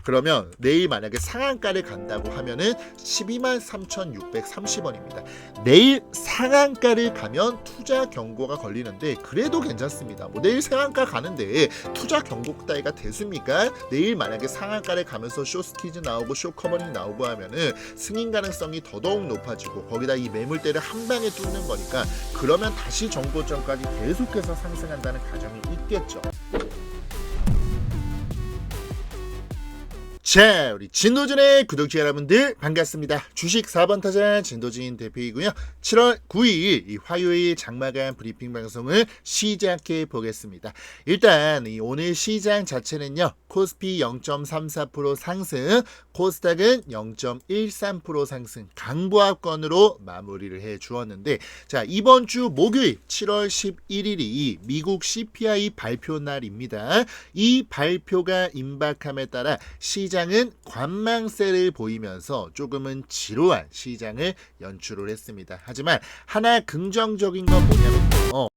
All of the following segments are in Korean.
그러면 내일 만약에 상한가를 간다고 하면은 123,630원입니다. 내일 상한가를 가면 투자 경고가 걸리는데 그래도 괜찮습니다. 뭐 내일 상한가 가는데 투자 경고 따위가 됐습니까? 내일 만약에 상한가를 가면서 쇼스퀴즈 나오고 쇼커머니 나오고 하면은 승인 가능성이 더더욱 높아지고 거기다 이 매물대를 한 방에 뚫는 거니까 그러면 다시 정고점까지 계속해서 상승한다는 가정이 있겠죠. 자, 우리 진도진의 구독자 여러분들 반갑습니다. 주식 4번 타자 진도진 대표이고요. 7월 9일 이 화요일 장마감 브리핑 방송을 시작해 보겠습니다. 일단 이 오늘 시장 자체는요. 코스피 0.34% 상승, 코스닥은 0.13% 상승, 강보합권으로 마무리를 해 주었는데, 자, 이번 주 목요일 7월 11일이 미국 CPI 발표 날입니다. 이 발표가 임박함에 따라 시장은 관망세를 보이면서 조금은 지루한 시장을 연출을 했습니다. 하지만 하나 긍정적인 건 뭐냐면요.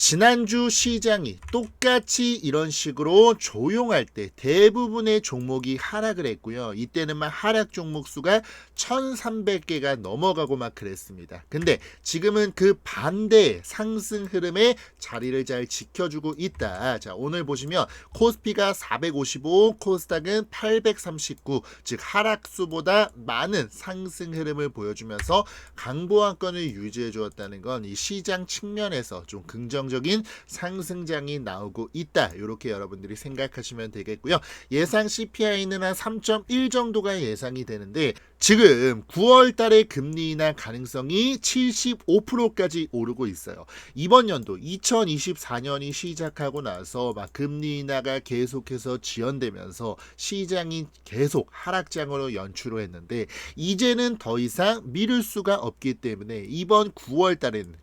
지난주 시장이 똑같이 이런 식으로 조용할 때 대부분의 종목이 하락을 했고요. 이때는 막 하락 종목 수가 1300개가 넘어가고 막 그랬습니다. 근데 지금은 그 반대의 상승 흐름에 자리를 잘 지켜주고 있다. 자, 오늘 보시면 코스피가 455, 코스닥은 839, 즉 하락수보다 많은 상승 흐름을 보여주면서 강보합권을 유지해 주었다는 건 이 시장 측면에서 좀 긍정적인 상승장이 나오고 있다. 이렇게 여러분들이 생각하시면 되겠고요. 예상 CPI는 한 3.1 정도가 예상이 되는데 지금 9월 달에 금리 인하 가능성이 75%까지 오르고 있어요. 이번 연도 2024년이 시작하고 나서 막 금리 인하가 계속해서 지연되면서 시장이 계속 하락장으로 연출을 했는데 이제는 더 이상 미룰 수가 없기 때문에 이번 9월 달에는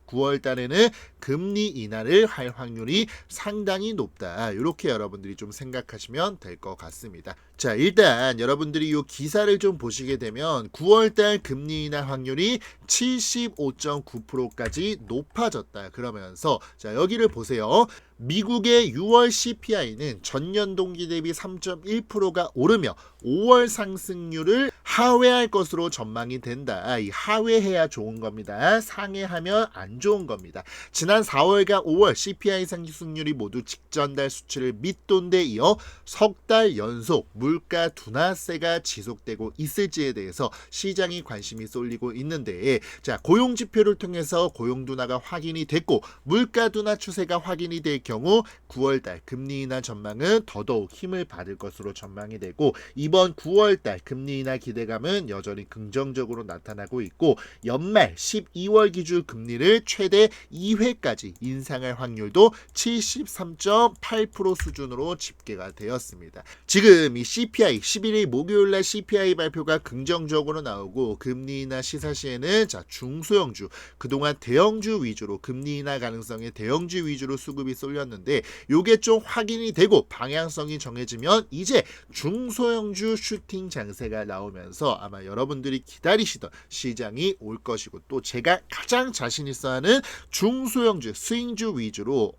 금리 인하를 할 확률이 상당히 높다. 이렇게 여러분들이 좀 생각하시면 될 것 같습니다. 자, 일단 여러분들이 이 기사를 좀 보시게 되면 9월달 금리 인하 확률이 75.9%까지 높아졌다. 그러면서 자, 여기를 보세요. 미국의 6월 CPI는 전년 동기 대비 3.1%가 오르며 5월 상승률을 하회할 것으로 전망이 된다. 이 하회해야 좋은 겁니다. 상회하면 안 좋은 겁니다. 지난 4월과 5월 CPI 상승률이 모두 직전달 수치를 밑돈 데 이어 석 달 연속 물가 둔화세가 지속되고 있을지에 대해서 시장이 관심이 쏠리고 있는데, 자, 고용 지표를 통해서 고용 둔화가 확인이 됐고 물가 둔화 추세가 확인이 될 경우 9월달 금리 인하 전망은 더더욱 힘을 받을 것으로 전망이 되고 이번 9월달 금리 인하 기대감은 여전히 긍정적으로 나타나고 있고 연말 12월 기준 금리를 최대 2회까지 인상할 확률도 73.8% 수준으로 집계가 되었습니다. 지금 이 CPI 11일 목요일날 CPI 발표가 긍정적으로 나오고 금리 인하 시사 시에는 자, 중소형주 그동안 대형주 위주로 금리 인하 가능성의 대형주 위주로 수급이 쏠렸는데 요게 좀 확인이 되고 방향성이 정해지면 이제 중소형주 슈팅 장세가 나오면서 아마 여러분들이 기다리시던 시장이 올 것이고 또 제가 가장 자신 있어 하는 중소형주 스윙주 위주로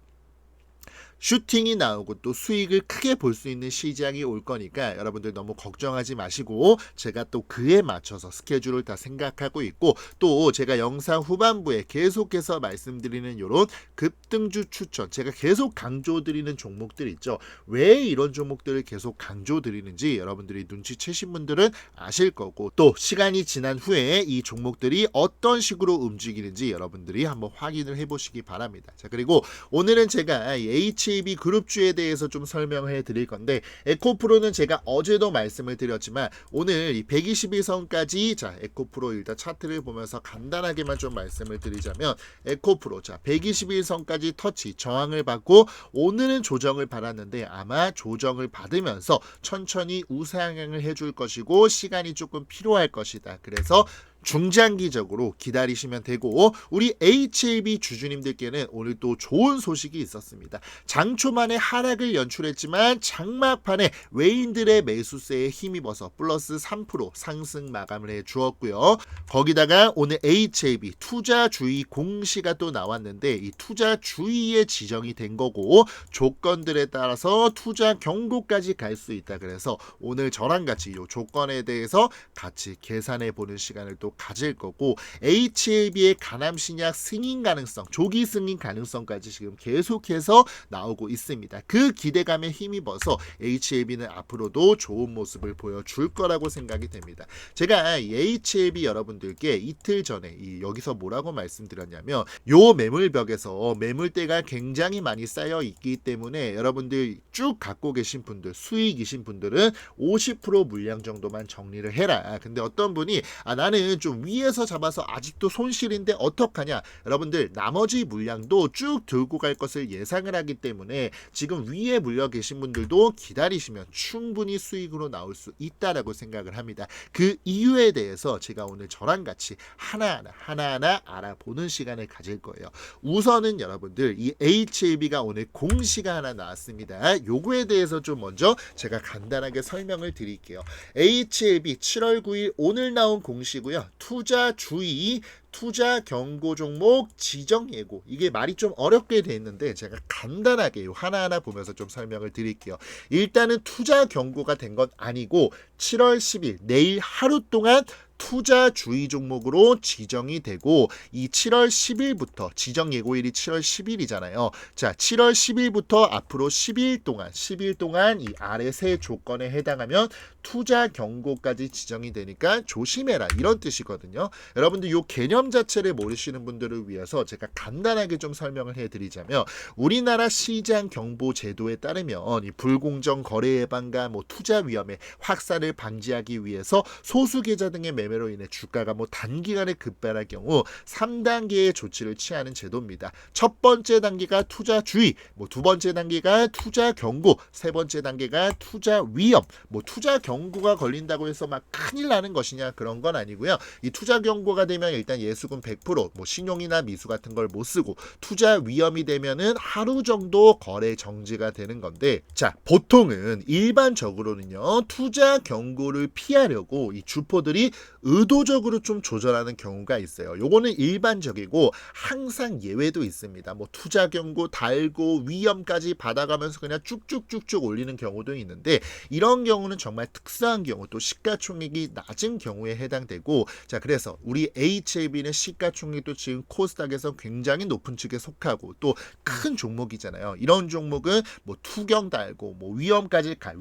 슈팅이 나오고 또 수익을 크게 볼 수 있는 시장이 올 거니까 여러분들 너무 걱정하지 마시고 제가 또 그에 맞춰서 스케줄을 다 생각하고 있고 또 제가 영상 후반부에 계속해서 말씀드리는 이런 급등주 추천 제가 계속 강조드리는 종목들 있죠. 왜 이런 종목들을 계속 강조드리는지 여러분들이 눈치채신 분들은 아실 거고 또 시간이 지난 후에 이 종목들이 어떤 식으로 움직이는지 여러분들이 한번 확인을 해보시기 바랍니다. 자, 그리고 오늘은 제가 H HAB 그룹주에 대해서 좀 설명해 드릴 건데, 에코프로는 제가 어제도 말씀을 드렸지만 오늘 이 121선까지 자 에코프로 일단 차트를 보면서 간단하게만 좀 말씀을 드리자면, 에코프로 자 121선까지 터치 저항을 받고 오늘은 조정을 받았는데 아마 조정을 받으면서 천천히 우상향을 해줄 것이고 시간이 조금 필요할 것이다. 그래서 중장기적으로 기다리시면 되고, 우리 HAB 주주님들께는 오늘 또 좋은 소식이 있었습니다. 장초만에 하락을 연출했지만 장막판에 외인들의 매수세에 힘입어서 플러스 3% 상승 마감을 해 주었고요. 거기다가 오늘 HAB 투자 주의 공시가 또 나왔는데, 이 투자 주의에 지정이 된 거고 조건들에 따라서 투자 경고까지 갈 수 있다. 그래서 오늘 저랑 같이 이 조건에 대해서 같이 계산해 보는 시간을 또 가질 거고, HAB의 가남신약 승인 가능성, 조기 승인 가능성까지 지금 계속해서 나오고 있습니다. 그 기대감에 힘입어서 HAB는 앞으로도 좋은 모습을 보여줄 거라고 생각이 됩니다. 제가 HAB 여러분들께 이틀 전에 여기서 뭐라고 말씀드렸냐면, 요 매물벽에서 매물대가 굉장히 많이 쌓여 있기 때문에 여러분들 쭉 갖고 계신 분들, 수익이신 분들은 50% 물량 정도만 정리를 해라. 근데 어떤 분이 나는 좀 위에서 잡아서 아직도 손실인데 어떡하냐, 여러분들 나머지 물량도 쭉 들고 갈 것을 예상을 하기 때문에 지금 위에 물려 계신 분들도 기다리시면 충분히 수익으로 나올 수 있다라고 생각을 합니다. 그 이유에 대해서 제가 오늘 저랑 같이 하나하나 알아보는 시간을 가질 거예요. 우선은 여러분들 이 HAB가 오늘 공시가 하나 나왔습니다. 요거에 대해서 좀 먼저 제가 간단하게 설명을 드릴게요. HAB 7월 9일 오늘 나온 공시고요. 투자 주의, 투자 경고 종목 지정 예고, 이게 말이 좀 어렵게 돼 있는데 제가 간단하게 하나하나 보면서 좀 설명을 드릴게요. 일단은 투자 경고가 된 건 아니고 7월 10일 내일 하루 동안 투자 주의 종목으로 지정이 되고, 이 7월 10일부터 지정 예고일이 7월 10일이잖아요. 자, 7월 10일부터 앞으로 10일 동안 이 아래 세 조건에 해당하면 투자 경고까지 지정이 되니까 조심해라, 이런 뜻이거든요. 여러분들 이 개념 자체를 모르시는 분들을 위해서 제가 간단하게 좀 설명을 해드리자면, 우리나라 시장 경보 제도에 따르면 이 불공정 거래 예방과 투자 위험의 확산을 방지하기 위해서 소수 계좌 등의 매매로 인해 주가가 단기간에 급발할 경우 3단계의 조치를 취하는 제도입니다. 첫 번째 단계가 투자 주의, 두 번째 단계가 투자 경고, 세 번째 단계가 투자 위험. 투자 경고가 걸린다고 해서 큰일 나는 것이냐, 그런 건 아니고요. 이 투자 경고가 되면 일단 예수금 100%, 신용이나 미수 같은 걸 못 쓰고, 투자 위험이 되면은 하루 정도 거래 정지가 되는 건데, 자, 보통은 일반적으로는요, 투자 경고를 피하려고 이 주포들이 의도적으로 좀 조절하는 경우가 있어요. 요거는 일반적이고 항상 예외도 있습니다. 투자 경고 달고 위험까지 받아가면서 그냥 쭉쭉쭉쭉 올리는 경우도 있는데, 이런 경우는 정말 특수한 경우, 또 시가총액이 낮은 경우에 해당되고, 자, 그래서 우리 HAB는 시가총액도 지금 코스닥에서 굉장히 높은 측에 속하고 또 큰 종목이잖아요. 이런 종목은 투경 달고 위험까지 갈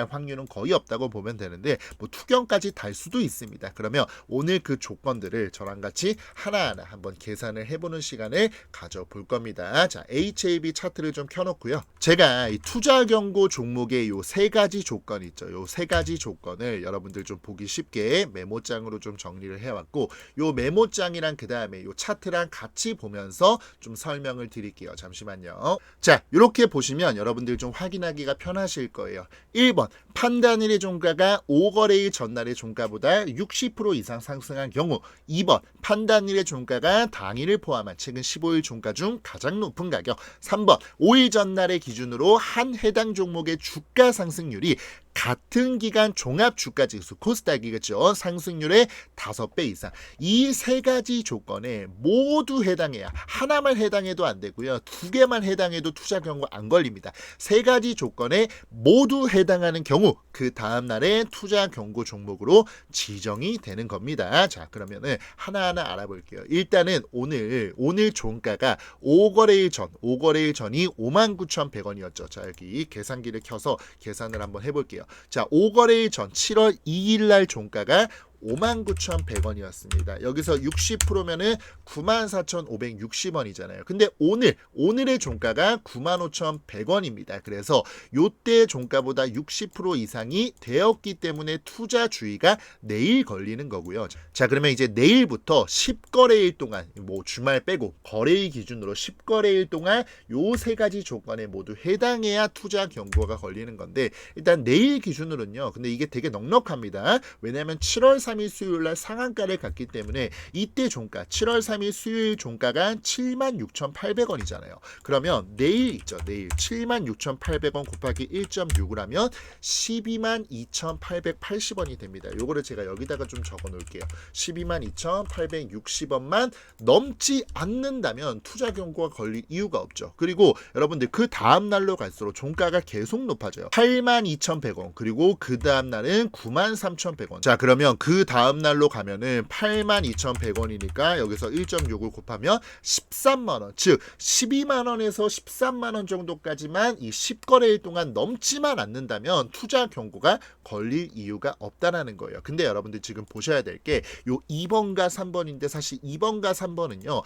확률은 거의 없다고 보면 되는데, 투경까지 달 수도 있습니다. 그러면 오늘 그 조건들을 저랑 같이 하나하나 한번 계산을 해보는 시간을 가져볼 겁니다. 자, HAB 차트를 좀 켜놓고요. 제가 이 투자 경고 종목의 요 세 가지 조건 있죠. 요 세 가지 조건을 여러분들 좀 보기 쉽게 메모장으로 좀 정리를 해왔고, 요 메모장이랑 그 다음에 요 차트랑 같이 보면서 좀 설명을 드릴게요. 잠시만요. 자, 이렇게 보시면 여러분들 좀 확인하기가 편하실 거예요. 1번, 판단일의 종가가 5거래일 전날의 종가보다 60% 이상 상승한 경우. 2번, 판단일의 종가가 당일을 포함한 최근 15일 종가 중 가장 높은 가격. 3번, 5일 전날의 기준으로 한 해당 종목의 주가 상승률이 같은 기간 종합 주가지수 코스닥이겠죠. 상승률의 5배 이상. 이 세 가지 조건에 모두 해당해야, 하나만 해당해도 안 되고요. 두 개만 해당해도 투자 경고 안 걸립니다. 세 가지 조건에 모두 해당하는 경우 그 다음 날에 투자 경고 종목으로 지정이 되는 겁니다. 자, 그러면은 하나하나 알아볼게요. 일단은 오늘 종가가 5거래일 전이 59,100원이었죠. 자, 여기 계산기를 켜서 계산을 한번 해볼게요. 자, 5거래일 전 7월 2일 날 종가가 59,100원이었습니다. 여기서 60%면은 94,560원이잖아요. 근데 오늘의 종가가 95,100원입니다. 그래서 요때 종가보다 60% 이상이 되었기 때문에 투자 주의가 내일 걸리는 거고요. 자, 그러면 이제 내일부터 10거래일 동안 뭐 주말 빼고 거래일 기준으로 10거래일 동안 요 세 가지 조건에 모두 해당해야 투자 경고가 걸리는 건데, 일단 내일 기준으로는요. 근데 이게 되게 넉넉합니다. 왜냐하면 7월 3일 수요일 날 상한가를 갔기 때문에 이때 종가 7월 3일 수요일 종가가 76,800원이잖아요. 그러면 내일 있죠. 내일 76,800원 곱하기 1.6을 하면 122,880원이 됩니다. 요거를 제가 여기다가 좀 적어 놓을게요. 122,860원만 넘지 않는다면 투자 경고가 걸릴 이유가 없죠. 그리고 여러분들 그 다음 날로 갈수록 종가가 계속 높아져요. 82,100원, 그리고 그 다음 날은 93,100원. 자, 그러면 그 다음 날로 가면은 82,100원이니까 여기서 1.6을 곱하면 13만원, 즉 12만원에서 13만원 정도까지만 이 10거래일 동안 넘지만 않는다면 투자 경고가 걸릴 이유가 없다라는 거예요. 근데 여러분들 지금 보셔야 될 게 요 2번과 3번인데, 사실 2번과 3번은요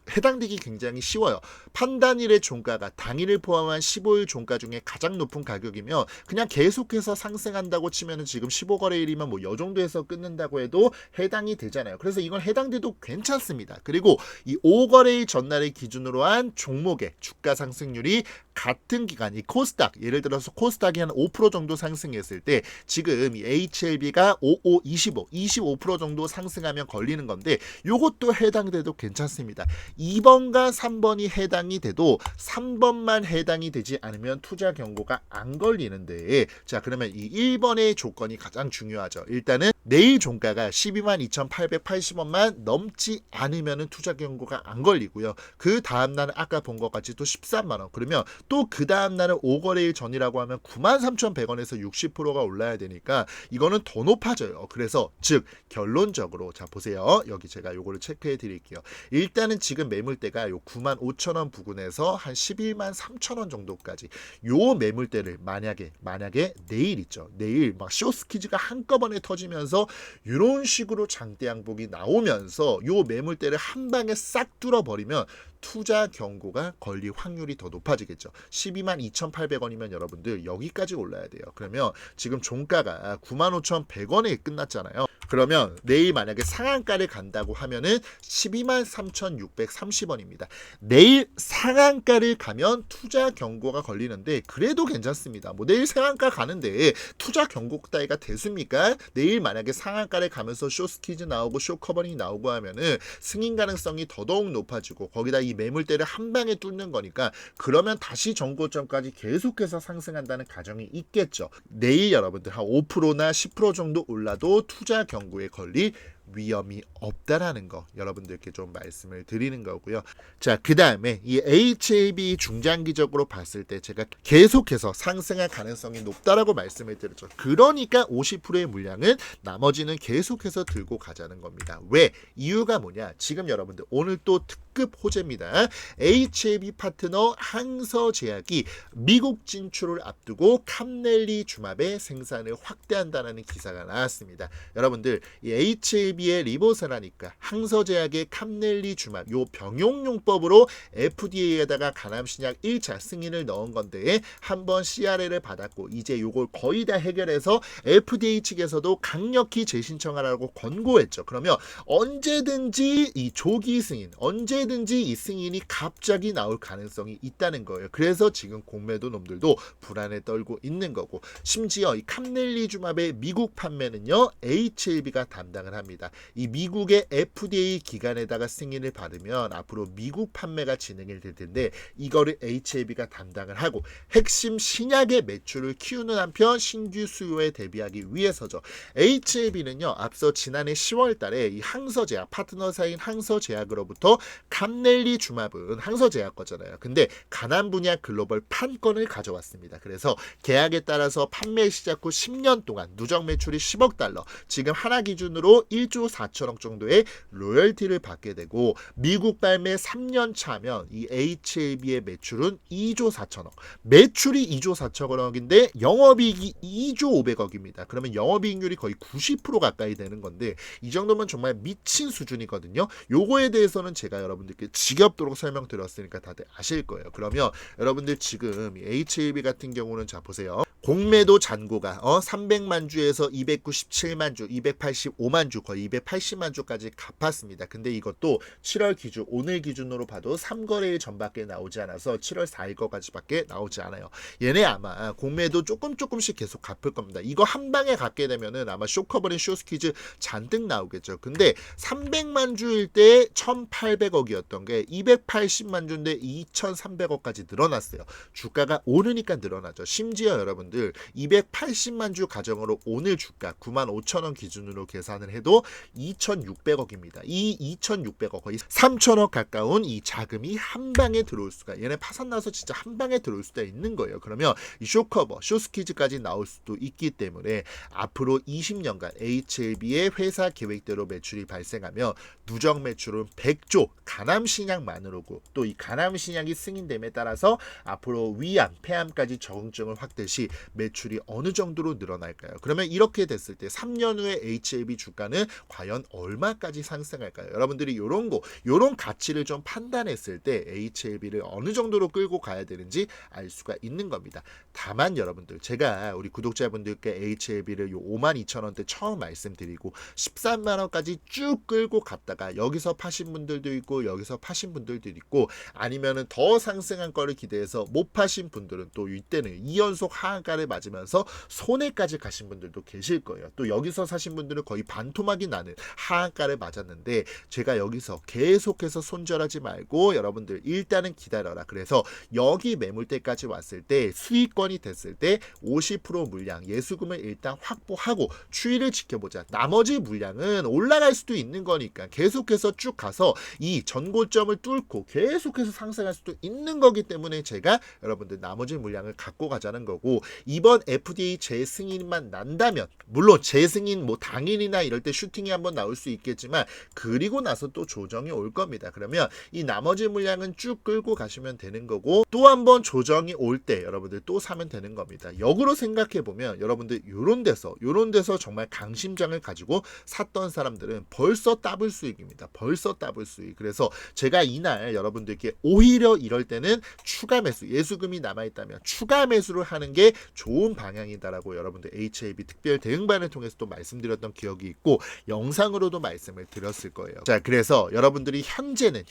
해당되기 굉장히 쉬워요. 판단일의 종가가 당일을 포함한 15일 종가 중에 가장 높은 가격이면 그냥 계속해서 상승한다고 치면은 지금 15거래일이면 뭐 요 정도에서 끊는다고 해도 해당이 되잖아요. 그래서 이건 해당돼도 괜찮습니다. 그리고 이 5거래일 전날을 기준으로 한 종목의 주가 상승률이 같은 기간, 이 코스닥, 예를 들어서 코스닥이 한 5% 정도 상승했을 때 지금 이 HLB가 25% 정도 상승하면 걸리는 건데, 요것도 해당돼도 괜찮습니다. 2번과 3번이 해당이 돼도 3번만 해당이 되지 않으면 투자 경고가 안 걸리는데, 자, 그러면 이 1번의 조건이 가장 중요하죠. 일단은 내일 종가가 122,880원만 넘지 않으면 투자 경고가 안 걸리고요. 그 다음날은 아까 본 것 같이 또 13만원, 그러면 또 그 다음날은 5거래일 전이라고 하면 93,100원에서 60%가 올라야 되니까 이거는 더 높아져요. 그래서 즉 결론적으로, 자 보세요. 여기 제가 요거를 체크해 드릴게요. 일단은 지금 매물대가 요 95,000원 부근에서 한 113,000원 정도까지, 요 매물대를 만약에 내일 있죠. 내일 막 쇼스퀴즈가 한꺼번에 터지면서 이런 식으로 장대 양복이 나오면서 요 매물대를 한 방에 싹 뚫어버리면 투자 경고가 걸릴 확률이 더 높아지겠죠. 122,800원이면 여러분들 여기까지 올라야 돼요. 그러면 지금 종가가 95,100원에 끝났잖아요. 그러면 내일 만약에 상한가를 간다고 하면은 123,630원입니다. 내일 상한가를 가면 투자 경고가 걸리는데 그래도 괜찮습니다. 뭐 내일 상한가 가는데 투자 경고 따위가 됐습니까? 내일 만약에 상한가를 가면서 쇼스퀴즈 나오고 쇼커버링 나오고 하면은 승인 가능성이 더더욱 높아지고, 거기다 이 매물대를 한 방에 뚫는 거니까 그러면 다시 정고점까지 계속해서 상승한다는 가정이 있겠죠. 내일 여러분들 한 5%나 10% 정도 올라도 투자 경고에 걸릴 위험이 없다라는 거 여러분들께 좀 말씀을 드리는 거고요. 자, 그 다음에 이 HLB 중장기적으로 봤을 때 제가 계속해서 상승할 가능성이 높다라고 말씀을 드렸죠. 그러니까 50%의 물량은 나머지는 계속해서 들고 가자는 겁니다. 왜? 이유가 뭐냐? 지금 여러분들 오늘 또 특급 호재입니다. HLB 파트너 항서제약이 미국 진출을 앞두고 캄넬리 주맙의 생산을 확대한다는 기사가 나왔습니다. 여러분들 이 HLB의 리보세라니까 항서제약의 캄넬리 주맙 요 병용용법으로 FDA에다가 간암신약 1차 승인을 넣은 건데 한번 CRL을 받았고 이제 요걸 거의 다 해결해서 FDA 측에서도 강력히 재신청하라고 권고했죠. 그러면 언제든지 이 조기 승인, 언제든지 이 승인이 갑자기 나올 가능성이 있다는 거예요. 그래서 지금 공매도 놈들도 불안에 떨고 있는 거고, 심지어 이 캄넬리 주맙의 미국 판매는요 HLB가 담당을 합니다. 이 미국의 FDA 기관에다가 승인을 받으면 앞으로 미국 판매가 진행이 될 텐데 이거를 HLB가 담당을 하고 핵심 신약의 매출을 키우는 한편 신규 수요에 대비하기 위해서죠. HLB는요 앞서 지난해 10월 달에 이 항서제약 파트너사인 항서제약으로부터 캄넬리 주맙은 항서제약 거잖아요. 근데 간암 분야 글로벌 판권을 가져왔습니다. 그래서 계약에 따라서 판매 시작 후 10년 동안 누적 매출이 10억 달러, 지금 하나 기준으로 1조 1조 4천억 정도의 로열티를 받게 되고 미국 발매 3년 차면 이 HLB의 매출은 2조 4천억. 매출이 2조 4천억인데 영업이익이 2조 500억입니다. 그러면 영업이익률이 거의 90% 가까이 되는 건데 이 정도면 정말 미친 수준이거든요. 요거에 대해서는 제가 여러분들께 지겹도록 설명드렸으니까 다들 아실 거예요. 그러면 여러분들 지금 이 HLB 같은 경우는 자 보세요. 공매도 잔고가 300만 주에서 297만 주, 285만 주, 거의 280만 주까지 갚았습니다. 근데 이것도 7월 기준, 오늘 기준으로 봐도 3거래일 전밖에 나오지 않아서 7월 4일 거까지밖에 나오지 않아요. 얘네 아마 공매도 조금씩 계속 갚을 겁니다. 이거 한 방에 갚게 되면은 아마 쇼커버린 쇼스퀴즈 잔뜩 나오겠죠. 근데 300만 주일 때 1,800억이었던 게 280만 주인데 2,300억까지 늘어났어요. 주가가 오르니까 늘어나죠. 심지어 여러분들 280만 주 가정으로 오늘 주가 95,000원 기준으로 계산을 해도 2,600억입니다. 이 2,600억 거의 3,000억 가까운 이 자금이 한 방에 들어올 수가, 얘네 파산 나서 진짜 한 방에 들어올 수가 있는 거예요. 그러면 이 쇼커버, 쇼스퀴즈까지 나올 수도 있기 때문에 앞으로 20년간 HLB의 회사 계획대로 매출이 발생하면 누적 매출은 100조, 가남신약만으로고 또 이 가남신약이 승인됨에 따라서 앞으로 위암, 폐암까지 적응증을 확대 시 매출이 어느 정도로 늘어날까요? 그러면 이렇게 됐을 때 3년 후에 HLB 주가는 과연 얼마까지 상승할까요? 여러분들이 요런 가치를 좀 판단했을 때 HLB를 어느 정도로 끌고 가야 되는지 알 수가 있는 겁니다. 다만 여러분들, 제가 우리 구독자분들께 HLB를 요 52,000원대 처음 말씀드리고 13만 원까지 쭉 끌고 갔다가 여기서 파신 분들도 있고 여기서 파신 분들도 있고 아니면은 더 상승한 거를 기대해서 못 파신 분들은 또 이때는 2연속 하한가를 맞으면서 손해까지 가신 분들도 계실 거예요. 또 여기서 사신 분들은 거의 반토막이 나는 하한가를 맞았는데 제가 여기서 계속해서 손절하지 말고 여러분들 일단은 기다려라. 그래서 여기 매물대까지 왔을 때 수익권이 됐을 때 50% 물량 예수금을 일단 확보하고 추이를 지켜보자. 나머지 물량은 올라갈 수도 있는 거니까 계속해서 쭉 가서 이 전고점을 뚫고 계속해서 상승할 수도 있는 거기 때문에 제가 여러분들 나머지 물량을 갖고 가자는 거고, 이번 FDA 재승인만 난다면 물론 재승인 뭐 당일이나 이럴 때 슈팅이 한번 나올 수 있겠지만 그리고 나서 또 조정이 올 겁니다. 그러면 이 나머지 물량은 쭉 끌고 가시면 되는 거고 또 한번 조정이 올 때 여러분들 또 사면 되는 겁니다. 역으로 생각해 보면 여러분들 요런 데서 정말 강심장을 가지고 샀던 사람들은 벌써 더블 수익입니다. 벌써 더블 수익. 그래서 제가 이날 여러분들께 오히려 이럴 때는 추가 매수, 예수금이 남아있다면 추가 매수를 하는 게 좋은 방향이다라고 여러분들 HLB 특별 대응반을 통해서 또 말씀드렸던 기억이 있고 영상으로도 말씀을 드렸을 거예요. 자, 그래서 여러분들이 현재는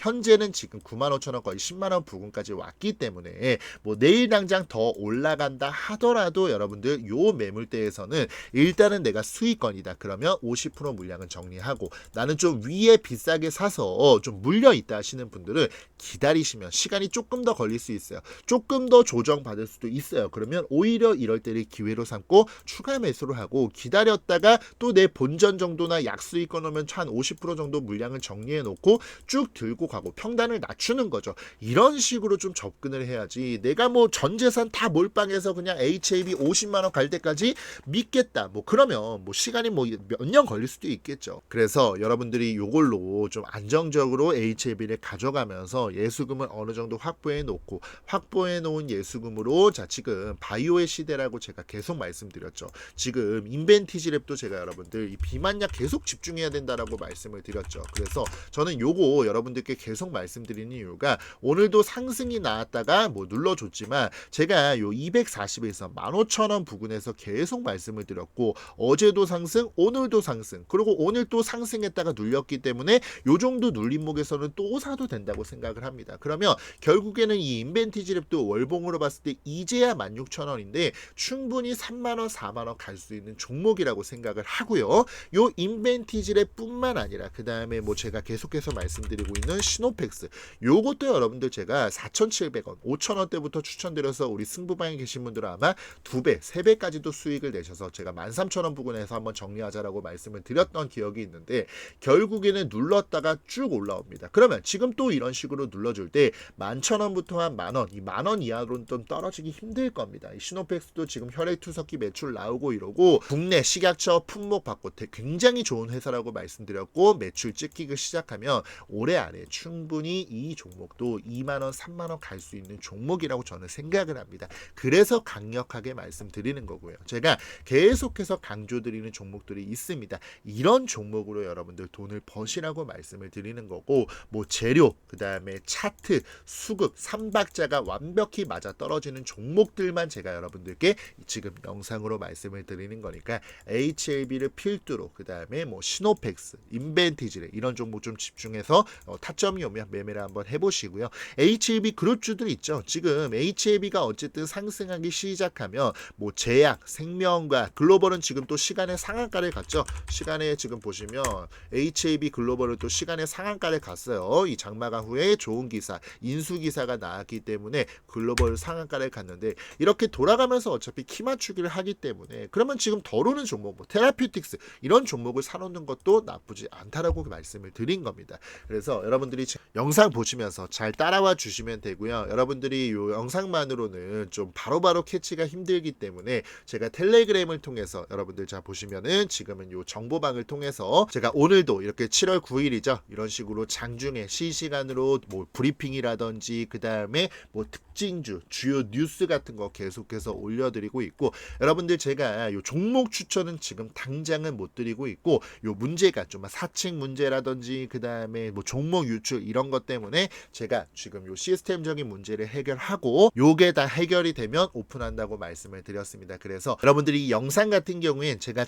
지금 95,000원 거의 10만원 부근까지 왔기 때문에 뭐 내일 당장 더 올라간다 하더라도 여러분들 요 매물대에서는 일단은 내가 수익권이다. 그러면 50% 물량은 정리하고 나는 좀 위에 비싸게 사서 좀 물려 있다 하시는 분들은 기다리시면 시간이 조금 더 걸릴 수 있어요. 조금 더 조정 받을 수도 있어요. 그러면 오히려 이럴 때를 기회로 삼고 추가 매수를 하고 기다렸다가 또 내 본전 정도나 약수익권 오면 한 50% 정도 물량을 정리해 놓고 쭉 들고 가고 평단을 낮추는 거죠. 이런 식으로 좀 접근을 해야지 내가 뭐 전 재산 다 몰빵해서 그냥 HLB 50만원 갈 때까지 믿겠다. 뭐 그러면 뭐 시간이 뭐 몇 년 걸릴 수도 있겠죠. 그래서 여러분들이 요걸로 좀 안정적으로 HLB를 가져가면서 예수금을 어느 정도 확보해 놓고 확보해 놓은 예수금으로 자 지금 바이오의 시대라고 제가 계속 말씀드렸죠. 지금 인벤티지 랩도 제가 여러분들 이 비만약 계속 집중해야 된다라고 말씀을 드렸죠. 그래서 저는 요거 여러분들께 계속 말씀드리는 이유가 오늘도 상승이 나왔다가 뭐 눌러줬지만 제가 요 240에서 15,000원 부근에서 계속 말씀을 드렸고 어제도 상승, 오늘도 상승, 그리고 오늘 또 상승했다가 눌렸기 때문에 요 정도 눌림목에서는 또 사도 된다고 생각을 합니다. 그러면 결국에는 이 인벤티지 랩도 월봉으로 봤을 때 이제야 16,000원인데 충분히 3만원, 4만원 갈 수 있는 종목이라고 생각을 하고요. 요 인벤티지 랩뿐만 아니라 그 다음에 뭐 제가 계속해서 말씀드리고 있는 시노펙스 요것도 여러분들 제가 4,700원, 5,000원대부터 추천드려서 우리 승부방에 계신 분들은 아마 2배, 3배까지도 수익을 내셔서 제가 13,000원 부근에서 한번 정리하자라고 말씀을 드렸던 기억이 있는데 결국에는 눌렀다가 쭉 올라옵니다. 그러면 지금 또 이런 식으로 눌러줄 때 11,000원부터 한 만원, 이 만원 이하로는 좀 떨어지기 힘들 겁니다. 이 시노펙스 시노펙스도 지금 혈액투석기 매출 나오고 이러고 국내 식약처 품목 받고 굉장히 좋은 회사라고 말씀드렸고 매출 찍히기 시작하면 올해 안에 충분히 이 종목도 2만원 3만원 갈 수 있는 종목이라고 저는 생각을 합니다. 그래서 강력하게 말씀드리는 거고요. 제가 계속해서 강조드리는 종목들이 있습니다. 이런 종목으로 여러분들 돈을 버시라고 말씀을 드리는 거고 뭐 재료, 그 다음에 차트, 수급, 삼박자가 완벽히 맞아 떨어지는 종목들만 제가 여러분들께 지금 영상으로 말씀을 드리는 거니까 HLB를 필두로 그 다음에 뭐 시노펙스, 인벤티지레 이런 종목 좀 집중해서 타점이 오면 매매를 한번 해보시고요. HLB 그룹주들 있죠. 지금 HLB가 어쨌든 상승하기 시작하면 뭐 제약, 생명과 글로벌은 지금 또 시간의 상한가를 갔죠. 시간에 지금 보시면 HLB 글로벌은 또 시간의 상한가를 갔어요. 이 장마감 후에 좋은 기사, 인수 기사가 나왔기 때문에 글로벌 상한가를 갔는데 이렇게 돌아가면서 어차피 키 맞추기를 하기 때문에 그러면 지금 덜 오는 종목, 뭐 테라퓨틱스 이런 종목을 사놓는 것도 나쁘지 않다라고 말씀을 드린 겁니다. 그래서 여러분들이 영상 보시면서 잘 따라와 주시면 되고요. 여러분들이 이 영상만으로는 좀 바로바로 캐치가 힘들기 때문에 제가 텔레그램을 통해서 여러분들 자 보시면은 지금은 요 정보방을 통해서 제가 오늘도 이렇게 7월 9일이죠. 이런 식으로 장중에 실시간으로 뭐 브리핑이라든지 그 다음에 뭐 특징주, 주요 뉴스 같은 거 계속해서 올려드리고 있고 여러분들 제가 요 종목 추천은 지금 당장은 못 드리고 있고 요 문제가 좀 사칭 문제라든지 그 다음에 뭐 종목 유출 이런 것 때문에 제가 지금 요 시스템적인 문제를 해결하고 요게 다 해결이 되면 오픈한다고 말씀을 드렸습니다. 그래서 여러분들이 이 영상 같은 경우엔 제가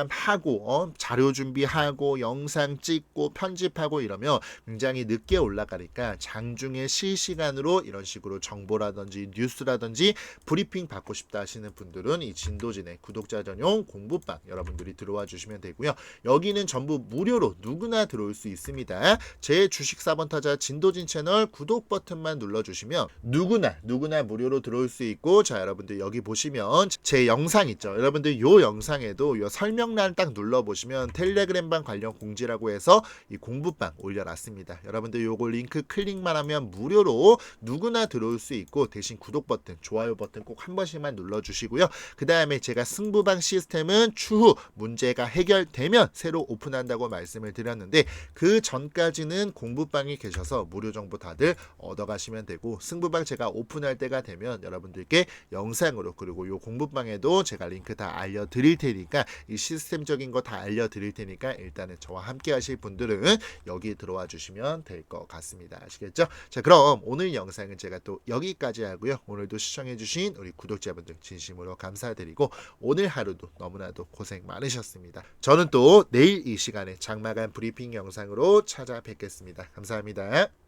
장마감하고 자료 준비하고 영상 찍고 편집하고 이러면 굉장히 늦게 올라가니까 장중에 실시간으로 이런 식으로 정보라든지 뉴스라든지 브리핑 받고 싶다 하시는 분들은 이 진도진의 구독자 전용 공부방 여러분들이 들어와 주시면 되고요. 여기는 전부 무료로 누구나 들어올 수 있습니다. 제 주식 4번 타자 진도진 채널 구독 버튼만 눌러주시면 누구나 무료로 들어올 수 있고 자 여러분들 여기 보시면 제 영상 있죠. 여러분들 요 영상에도 요 설명란 딱 눌러보시면 텔레그램방 관련 공지라고 해서 이 공부방 올려놨습니다. 여러분들 요거 링크 클릭만 하면 무료로 누구나 들어올 수 있고 대신 구독 버튼, 좋아요 버튼 꼭 한 번씩만 눌러주시고요. 그 다음에 제가 승부방 시스템은 추후 문제가 해결되면 새로 오픈한다고 말씀을 드렸는데 그 전까지는 공부방이 계셔서 무료 정보 다들 얻어가시면 되고 승부방 제가 오픈할 때가 되면 여러분들께 영상으로 그리고 요 공부방에도 제가 링크 다 알려드릴 테니까 이 시스템적인 거 다 알려드릴 테니까 일단은 저와 함께 하실 분들은 여기 들어와 주시면 될 것 같습니다. 아시겠죠? 자 그럼 오늘 영상은 제가 또 여기까지 하고요. 오늘도 시청해주신 우리 구독자분들 진심으로 감사드리고 오늘 하루도 너무나도 고생 많으셨습니다. 저는 또 내일 이 시간에 장마감 브리핑 영상으로 찾아뵙겠습니다. 감사합니다.